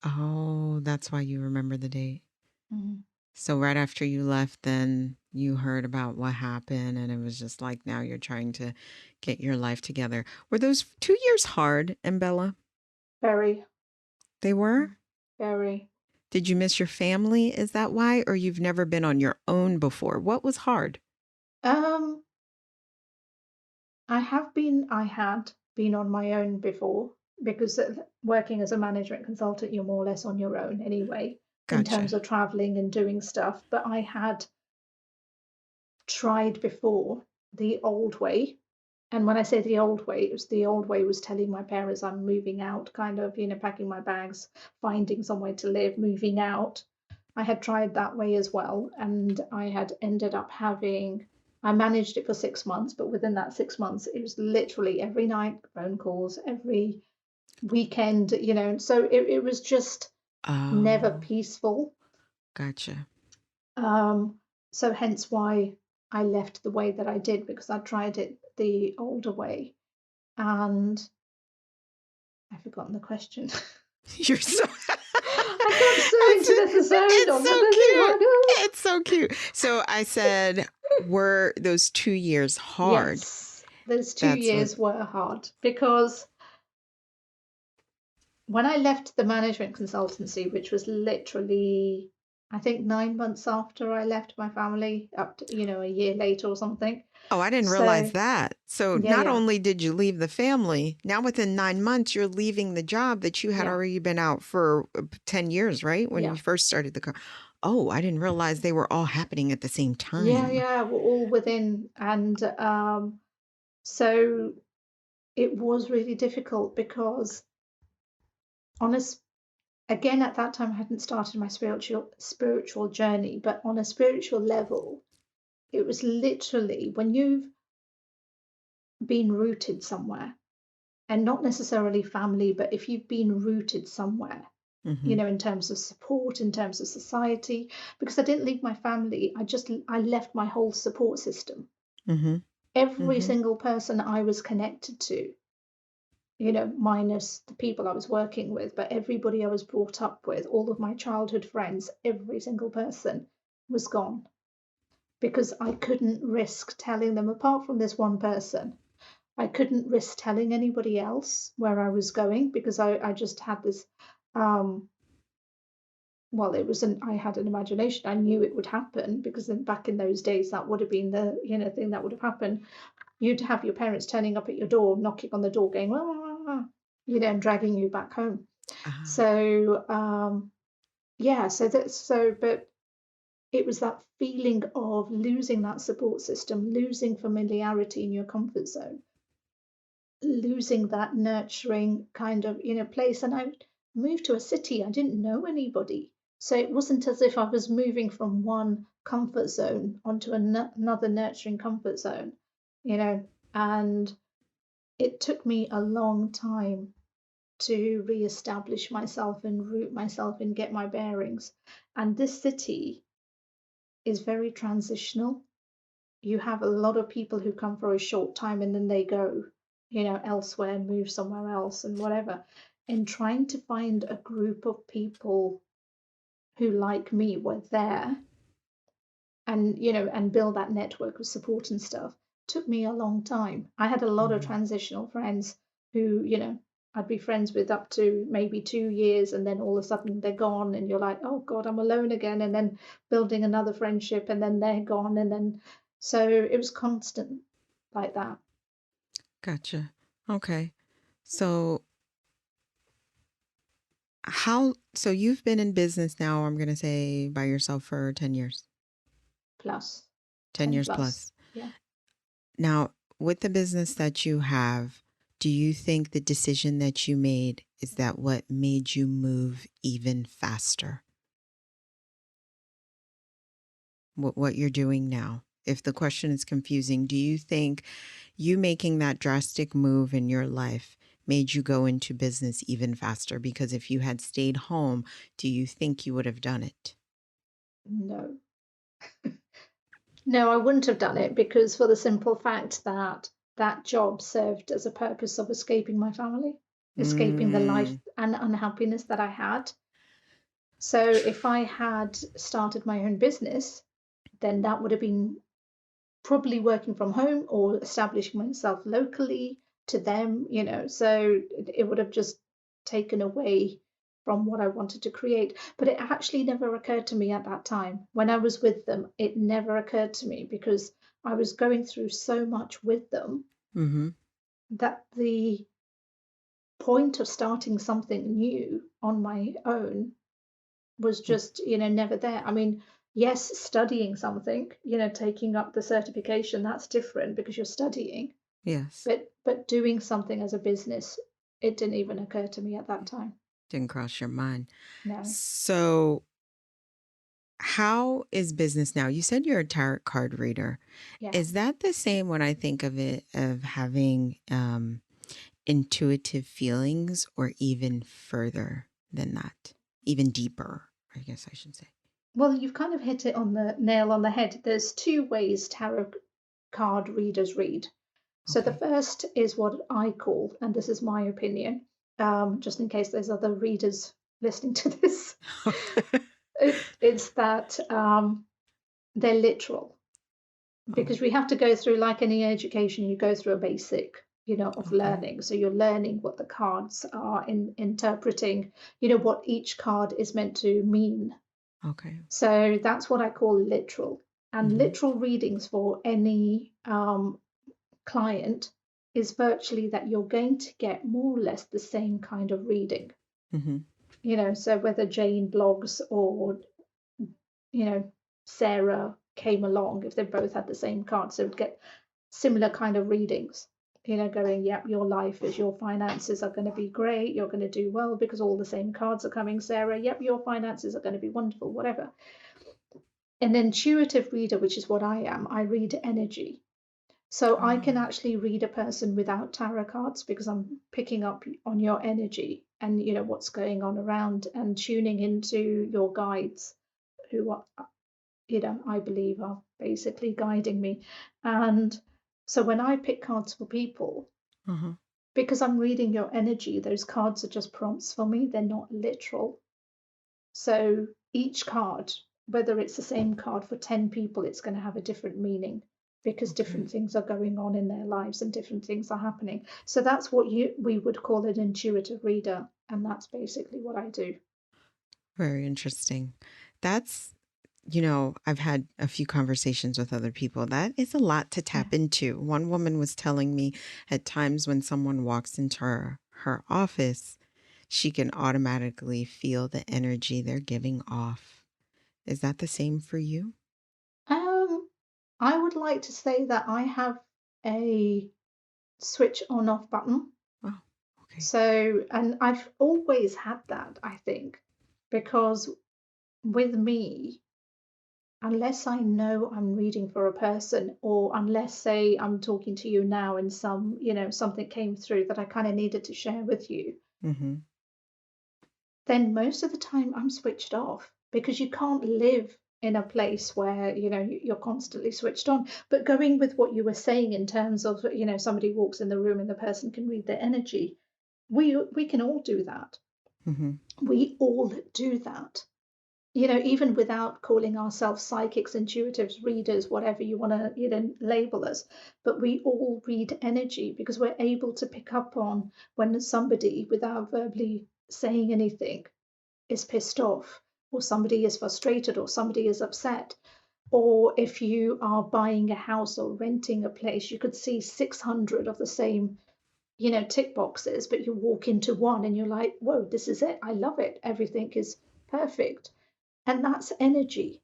Oh, that's why you remember the date. Mhm. So right after you left, then you heard about what happened, and it was just like now you're trying to get your life together. Were those 2 years hard, Ambella? Very, They were? very. Did you miss your family? Is that why? Or you've never been on your own before? What was hard? Um, I had been on my own before because working as a management consultant, you're more or less on your own anyway, in terms Gotcha. of traveling and doing stuff. But I had tried before the old way. And when I say the old way, it was the old way was telling my parents I'm moving out, kind of, packing my bags, finding somewhere to live, moving out. I had tried that way as well, and I had ended up I managed it for 6 months, but within that 6 months, it was literally every night phone calls, every weekend, so it was just never Oh, peaceful. gotcha. Um, so hence why I left the way that I did, because I tried it the older way. And I've forgotten the question. You're so I got so into the zone it's of so it. cute. It's so cute. So I said, were those 2 years hard? Yes, those two That's what. years were hard because when I left the management consultancy, which was literally, I think, 9 months after I left my family, up to, a year later or something. Oh, I didn't realize So, that. So yeah, not yeah, only did you leave the family, now within 9 months, you're leaving the job that you had yeah, already been out for 10 years, right? When yeah. you first started Oh, I didn't realize they were all happening at the same Yeah, time. yeah, we're all within. And so it was really difficult because, honest, again, at that time I hadn't started my spiritual journey, but on a spiritual level, it was literally when you've been rooted somewhere, and not necessarily family, but if you've been rooted somewhere, Mm-hmm. in terms of support, in terms of society, because I didn't leave my family, I left my whole support system. Mm-hmm. Every Mm-hmm. single person I was connected to, minus the people I was working with, but everybody I was brought up with, all of my childhood friends, every single person was gone. because I couldn't risk telling them, apart from this one person, I couldn't risk telling anybody else where I was going, because I just had this, um, well, I had an imagination. I knew it would happen, because back in those days, that would have been the, thing that would have happened. You'd have your parents turning up at your door, knocking on the door, going, "Ah," and dragging you back home. Uh-huh. So, yeah, but it was that feeling of losing that support system, losing familiarity in your comfort zone, losing that nurturing kind of place. And I moved to a city. I didn't know anybody, so it wasn't as if I was moving from one comfort zone onto another nurturing comfort zone, and it took me a long time to re-establish myself and root myself and get my bearings. And this city is very transitional. You have a lot of people who come for a short time and then they go, elsewhere, move somewhere else and whatever. And trying to find a group of people who, like me, were there, and build that network of support and stuff, took me a long time. I had a lot of Mhm. transitional friends who, I'd be friends with up to maybe 2 years, and then all of a sudden they're gone, and you're like, oh God, I'm alone again. And then building another friendship, and then they're gone. And then, so it was constant like that. Gotcha. Okay. So so you've been in business now, I'm going to say by yourself for 10 years. Plus 10 10 years plus. plus. Yeah. Now, with the business that you have, do you think the decision that you made is that what made you move even faster? What you're doing now? If the question is confusing, do you think you making that drastic move in your life made you go into business even faster? Because if you had stayed home, do you think you would have done it? No. No, I wouldn't have done it, because for the simple fact that that job served as a purpose of escaping my family, escaping the life Mm, and unhappiness that I had. So if I had started my own business, then that would have been probably working from home or establishing myself locally to them, so it would have just taken away from what I wanted to create. But it actually never occurred to me at that time. When I was with them, it never occurred to me, because I was going through so much with them, mm-hmm. that the point of starting something new on my own was just, never there. I mean, yes, studying something, taking up the certification, that's different because you're studying. Yes. But doing something as a business, it didn't even occur to me at that time. Didn't cross your mind. No. So, how is business now? You said you're a tarot card reader. Yeah. Is that the same when I think of it, of having intuitive feelings, or even further than that? Even deeper, I guess I should say. Well, you've kind of hit it on the nail on the head. There's two ways tarot card readers read. So the Okay. first is what I call, and this is my opinion, just in case there's other readers listening to this, it's that they're literal, Oh, because we have to go through, like any education, you go through a basic, of okay. learning. So you're learning what the cards are interpreting, what each card is meant to mean. Okay. So that's what I call literal. And Mm-hmm. literal readings for any client is virtually that you're going to get more or less the same kind of reading. Mm-hmm. So whether Jane blogs or, you know, Sarah came along, if they both had the same card, so get similar kind of readings, going, yep, your life is, your finances are going to be great, you're going to do well because all the same cards are coming, Sarah, yep, your finances are going to be wonderful, whatever. An intuitive reader, which is what I am, I read energy. So I can Oh, actually read a person without tarot cards, because I'm picking up on your energy and what's going on around, and tuning into your guides, who are, I believe are basically guiding me. And so when I pick cards for people, uh-huh. because I'm reading your energy, those cards are just prompts for me. They're not literal. So each card whether it's the same card for 10 people, it's going to have a different meaning because Okay. different things are going on in their lives and different things are happening. So that's what we would call an intuitive reader, and that's basically what I do. Very interesting. That's, I've had a few conversations with other people. That is a lot to Yeah. tap into. One woman was telling me at times when someone walks into her office, she can automatically feel the energy they're giving off. Is that the same for you? Um, I would like to say that I have a switch on off button. Oh, okay. So, and I've always had that, I think, because with me, unless I know I'm reading for a person, or unless, say, I'm talking to you now and something came through that I kind of needed to share with you, Mm-hmm. then most of the time I'm switched off because you can't live in a place where you're constantly switched on. But going with what you were saying in terms of somebody walks in the room and the person can read their energy, we can all do that. Mm-hmm. We all do that, even without calling ourselves psychics, intuitives, readers, whatever you want to, label us. But we all read energy because we're able to pick up on when somebody, without verbally saying anything, is pissed off, or somebody is frustrated, or somebody is upset. Or if you are buying a house or renting a place, you could see 600 of the same, tick boxes, but you walk into one and you're like, whoa, this is it. I love it. Everything is perfect. And that's energy.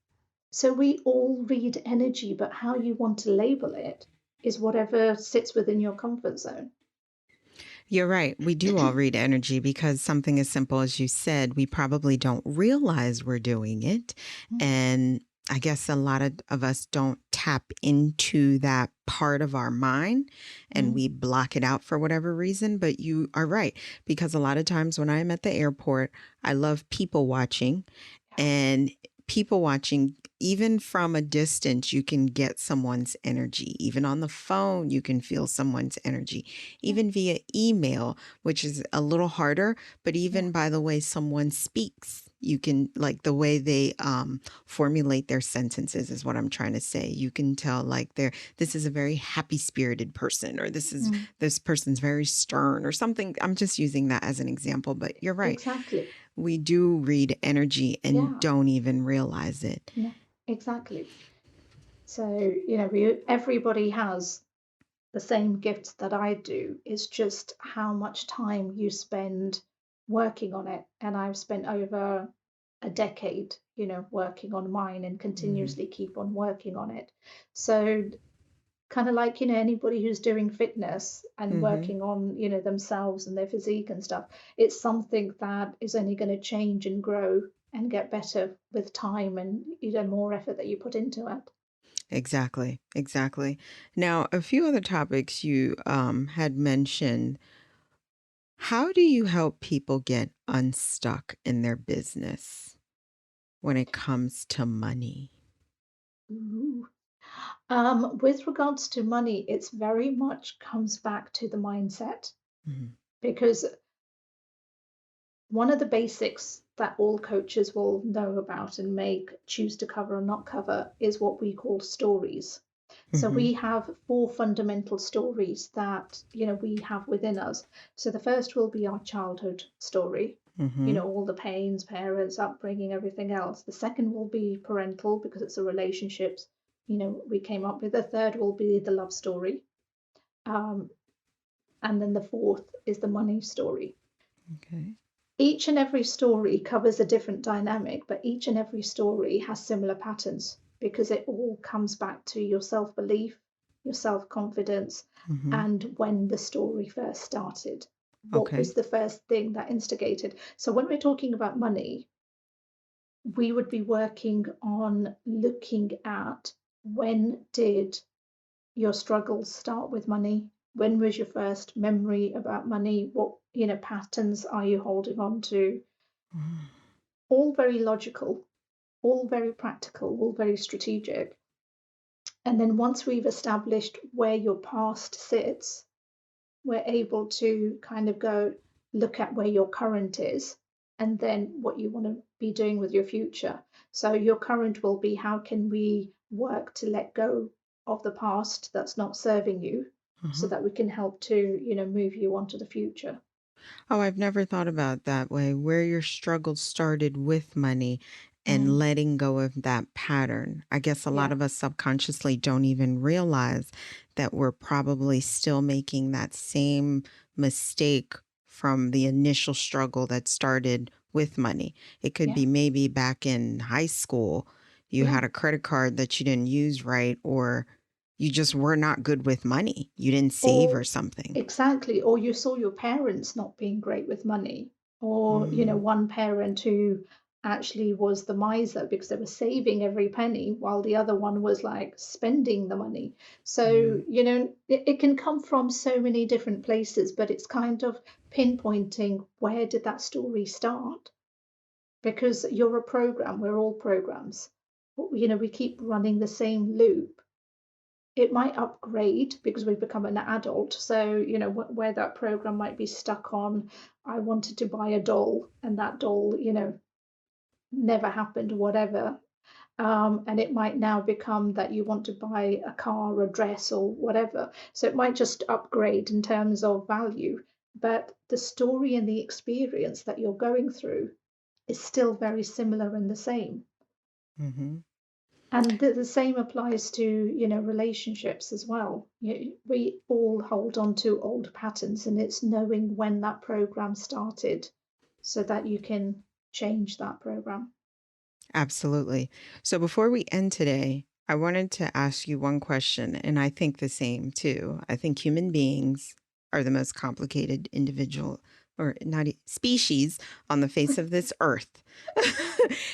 So we all read energy, but how you want to label it is whatever sits within your comfort zone. You're right. We do all read energy because something as simple as you said, we probably don't realize we're doing it. And I guess a lot of us don't tap into that part of our mind and Mm. we block it out for whatever reason. But you are right. Because a lot of times when I'm at the airport, I love people watching, and people watching, even from a distance, you can get someone's energy. Even on the phone, you can feel someone's energy. Yeah, Even via email, which is a little harder, but yeah, even by the way someone speaks, you can, like the way they formulate their sentences is what I'm trying to say. You can tell like this is a very happy spirited person, or mm, this person's very stern or something. I'm just using that as an example, but you're right. exactly. We do read energy and Yeah, don't even realize it. no, exactly. So, everybody has the same gifts that I do. It's just how much time you spend working on it. And I've spent over a decade, working on mine and Mm-hmm. continuously keep on working on it. So kind of like, anybody who's doing fitness and Mm-hmm. working on, themselves and their physique and stuff, it's something that is only going to change and grow and get better with time and more effort that you put into it. Exactly. Exactly. Now, a few other topics you had mentioned. How do you help people get unstuck in their business when it comes to money? Ooh. With regards to money, it's very much comes back to the mindset, Mm-hmm. because one of the basics that all coaches will know about and may choose to cover or not cover is what we call stories. So Mm-hmm. we have four fundamental stories that we have within us. So the first will be our childhood story, Mm-hmm. all the pains, parents, upbringing, everything else. The second will be parental because it's the relationships we came up with. The third will be the love story, um, and then the fourth is the money story. Okay. Each and every story covers a different dynamic, but each and every story has similar patterns because it all comes back to your self belief, your self confidence, Mm-hmm. and when the story first started. What Okay. was the first thing that instigated? So, when we're talking about money, we would be working on looking at when did your struggles start with money? When was your first memory about money? What patterns are you holding on to? All very logical, all very practical, all very strategic. And then once we've established where your past sits, we're able to kind of go look at where your current is and then what you want to be doing with your future. So your current will be, how can we work to let go of the past that's not serving you, so Uh-huh. that we can help to, move you on to the future. Oh, I've never thought about it that way, where your struggle started with money and Mm, letting go of that pattern. I guess a lot yeah, of us subconsciously don't even realize that we're probably still making that same mistake from the initial struggle that started with money. It could yeah, be maybe back in high school, you yeah. had a credit card that you didn't use right, or you just were not good with money. You didn't save or Or something. exactly, or you saw your parents not being great with money, or Mm, one parent who actually was the miser because they were saving every penny while the other one was like spending the money. So, mm, it can come from so many different places, but it's kind of pinpointing, where did that story start? Because you're a program, we're all programs. We keep running the same loop. It might upgrade because we become an adult. So, where that program might be stuck on, I wanted to buy a doll, and that doll, never happened, or whatever. And it might now become that you want to buy a car, a dress, or whatever. So it might just upgrade in terms of value. But the story and the experience that you're going through is still very similar and the same. mm-hmm. And the same applies to, relationships as well. We all hold on to old patterns, and it's knowing when that program started so that you can change that program. Absolutely. So before we end today, I wanted to ask you one question, and I think the same too. I think human beings are the most complicated individual or not species on the face of this earth.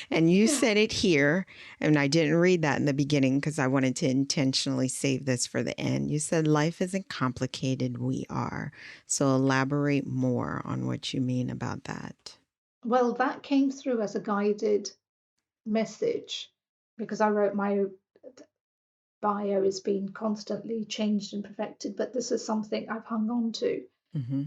And you Yeah. said it here, and I didn't read that in the beginning because I wanted to intentionally save this for the end. You said life isn't complicated, we are. So elaborate more on what you mean about that. Well, that came through as a guided message because I wrote my bio has been constantly changed and perfected, but this is something I've hung on to. Mm-hmm.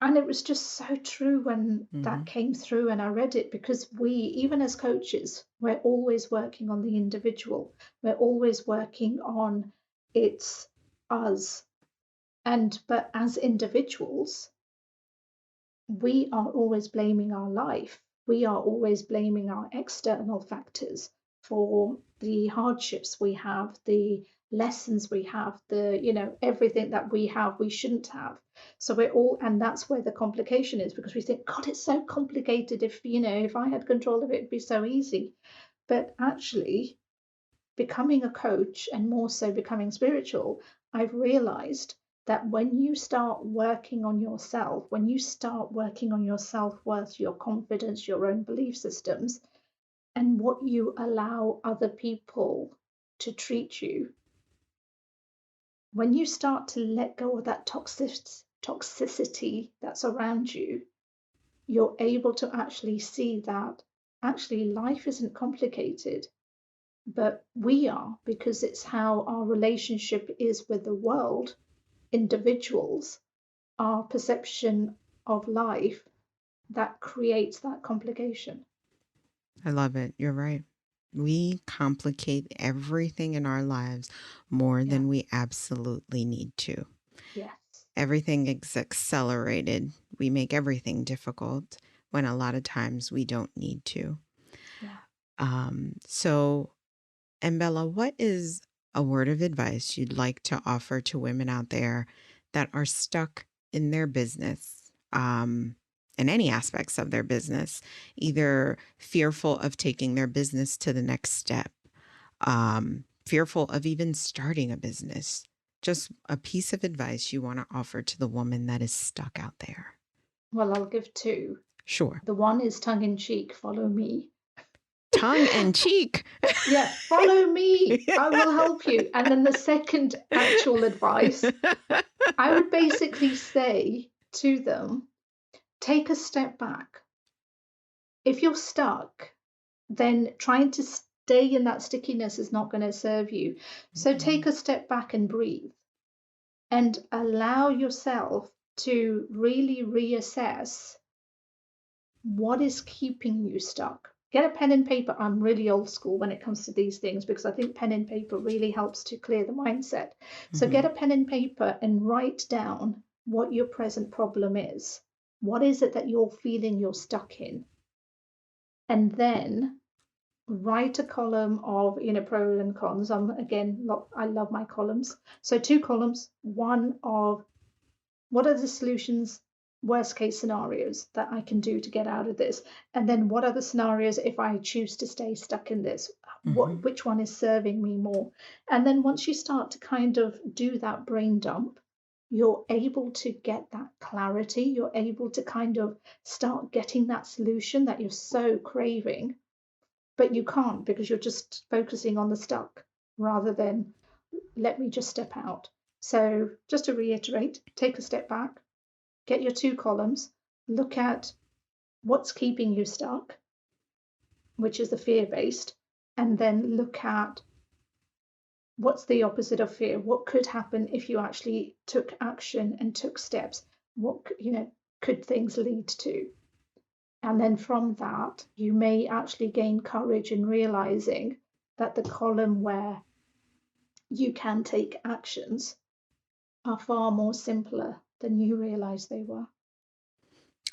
And it was just so true when Mm-hmm. that came through and I read it, because we, even as coaches, we're always working on the individual. We're always working on, it's us. But as individuals, we are always blaming our life. We are always blaming our external factors for the hardships we have, the lessons we have, everything that we have, we shouldn't have. So we're all, and that's where the complication is, because we think, God, it's so complicated. If I had control of it, it'd be so easy. But actually, becoming a coach, and more so becoming spiritual, I've realized that when you start working on yourself, when you start working on your self worth, your confidence, your own belief systems, and what you allow other people to treat you, when you start to let go of that toxicity that's around you, you're able to actually see that actually life isn't complicated, but we are, because it's how our relationship is with the world, individuals, our perception of life, that creates that complication. I love it. You're right. We complicate everything in our lives more Yeah. than we absolutely need to. Yes. Everything is accelerated. We make everything difficult when a lot of times we don't need to. Yeah. So, Ambella, what is a word of advice you'd like to offer to women out there that are stuck in their business, in any aspects of their business, either fearful of taking their business to the next step, fearful of even starting a business? Just a piece of advice you want to offer to the woman that is stuck out there. Well, I'll give two. Sure. The one is tongue in cheek, follow me. Tongue and cheek. Yeah, follow me. I will help you. And then the second actual advice, I would basically say to them, take a step back. If you're stuck, then trying to stay in that stickiness is not going to serve you. So take a step back and breathe, and allow yourself to really reassess What is keeping you stuck? Get a pen and paper. I'm really old school when it comes to these things because I think pen and paper really helps to clear the mindset. So Mm-hmm. get a pen and paper and write down what your present problem is. What is it that you're feeling you're stuck in? And then write a column of, pros and cons. I love my columns. So two columns, one of what are the solutions, worst case scenarios that I can do to get out of this, and then what are the scenarios if I choose to stay stuck in this, Mm-hmm. which one is serving me more. And then once you start to kind of do that brain dump, you're able to get that clarity, you're able to kind of start getting that solution that you're so craving, but you can't because you're just focusing on the stuck rather than let me just step out. So, just to reiterate, take a step back, get your two columns, look at what's keeping you stuck, which is the fear based, and then look at what's the opposite of fear. What could happen if you actually took action and took steps? What could things lead to? And then from that, you may actually gain courage in realizing that the column where you can take actions are far more simpler than you realize they were.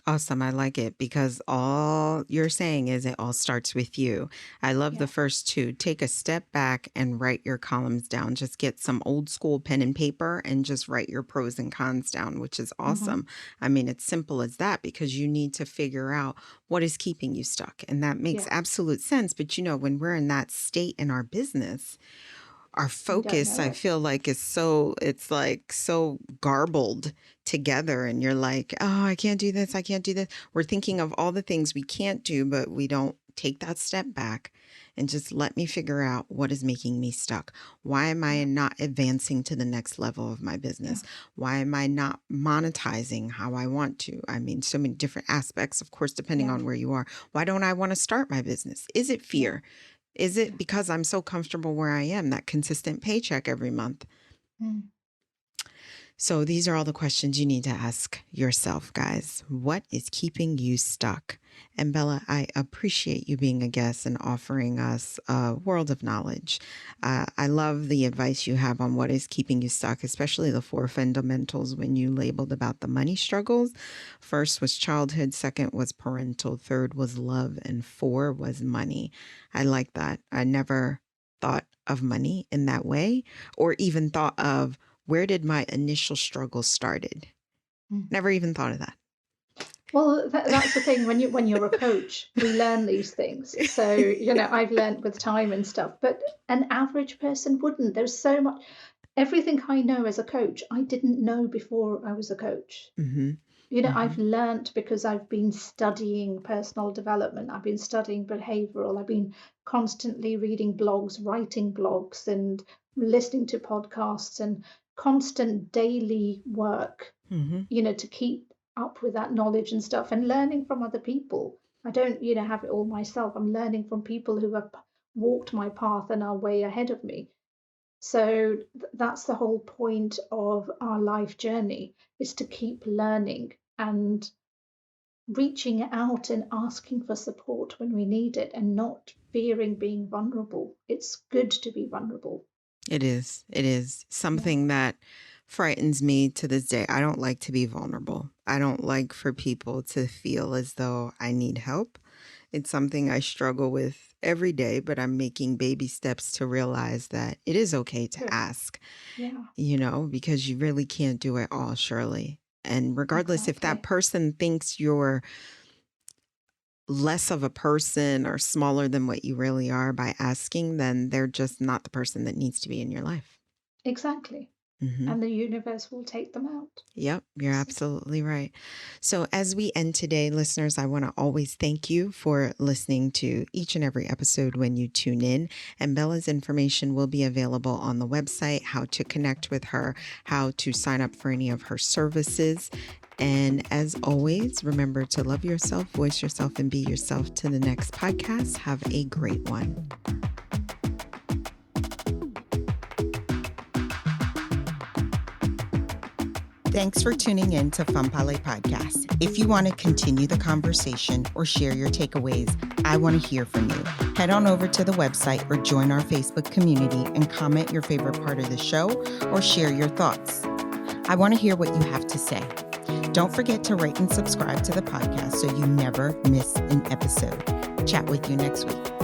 Awesome. I like it because all you're saying is it all starts with you. I love the Yeah. first two. Take a step back and write your columns down. Just get some old school pen and paper and just write your pros and cons down, which is Mm-hmm. awesome. I mean, it's simple as that because you need to figure out what is keeping you stuck. And that makes Yeah. absolute sense. But, when we're in that state in our business, our We don't focus, know I it. feel like, it's like so garbled together. And you're like, oh, I can't do this. I can't do this. We're thinking of all the things we can't do, but we don't take that step back and just let me figure out what is making me stuck. Why am I Yeah. not advancing to the next level of my Yeah. business? Why am I not monetizing how I want to? I mean, so many different aspects, of course, depending Yeah. on where you are. Why don't I want to start my business? Is it Yeah. fear? Is it Yeah. because I'm so comfortable where I am, that consistent paycheck every month? Mm. So these are all the questions you need to ask yourself, guys. What is keeping you stuck? And Bella, I appreciate you being a guest and offering us a world of knowledge. I love the advice you have on what is keeping you stuck, especially the four fundamentals when you labeled about the money struggles. First was childhood, second was parental, third was love, and four was money. I like that. I never thought of money in that way or even thought of where did my initial struggle started? Mm. Never even thought of that. Well, that's the thing. When you're a coach, we learn these things. So I've learned with time and stuff. But an average person wouldn't. There's so much. Everything I know as a coach, I didn't know before I was a coach. Mm-hmm. Mm-hmm. I've learned because I've been studying personal development. I've been studying behavioral. I've been constantly reading blogs, writing blogs, and listening to podcasts and constant daily work, Mm-hmm. to keep up with that knowledge and stuff and learning from other people. I don't, have it all myself. I'm learning from people who have walked my path and are way ahead of me. So that's the whole point of our life journey, is to keep learning and reaching out and asking for support when we need it and not fearing being vulnerable. It's good to be vulnerable. It is. It is Yeah. something that frightens me to this day. I don't like to be vulnerable. I don't like for people to feel as though I need help. It's something I struggle with every day, but I'm making baby steps to realize that it is okay to Good. ask, Yeah, because you really can't do it all, Shirley. And regardless if that exactly. person thinks you're less of a person or smaller than what you really are by asking, then they're just not the person that needs to be in your life. Exactly. Mm-hmm. And the universe will take them out. Yep, you're So, absolutely right. So, as we end today, listeners, I want to always thank you for listening to each and every episode when you tune in. And Bella's information will be available on the website, how to connect with her, how to sign up for any of her services. And as always, remember to love yourself, voice yourself, and be yourself. To the next podcast, have a great one. Thanks for tuning in to Fanpale Podcast. If you want to continue the conversation or share your takeaways, I want to hear from you. Head on over to the website or join our Facebook community and comment your favorite part of the show or share your thoughts. I want to hear what you have to say. Don't forget to rate and subscribe to the podcast so you never miss an episode. Chat with you next week.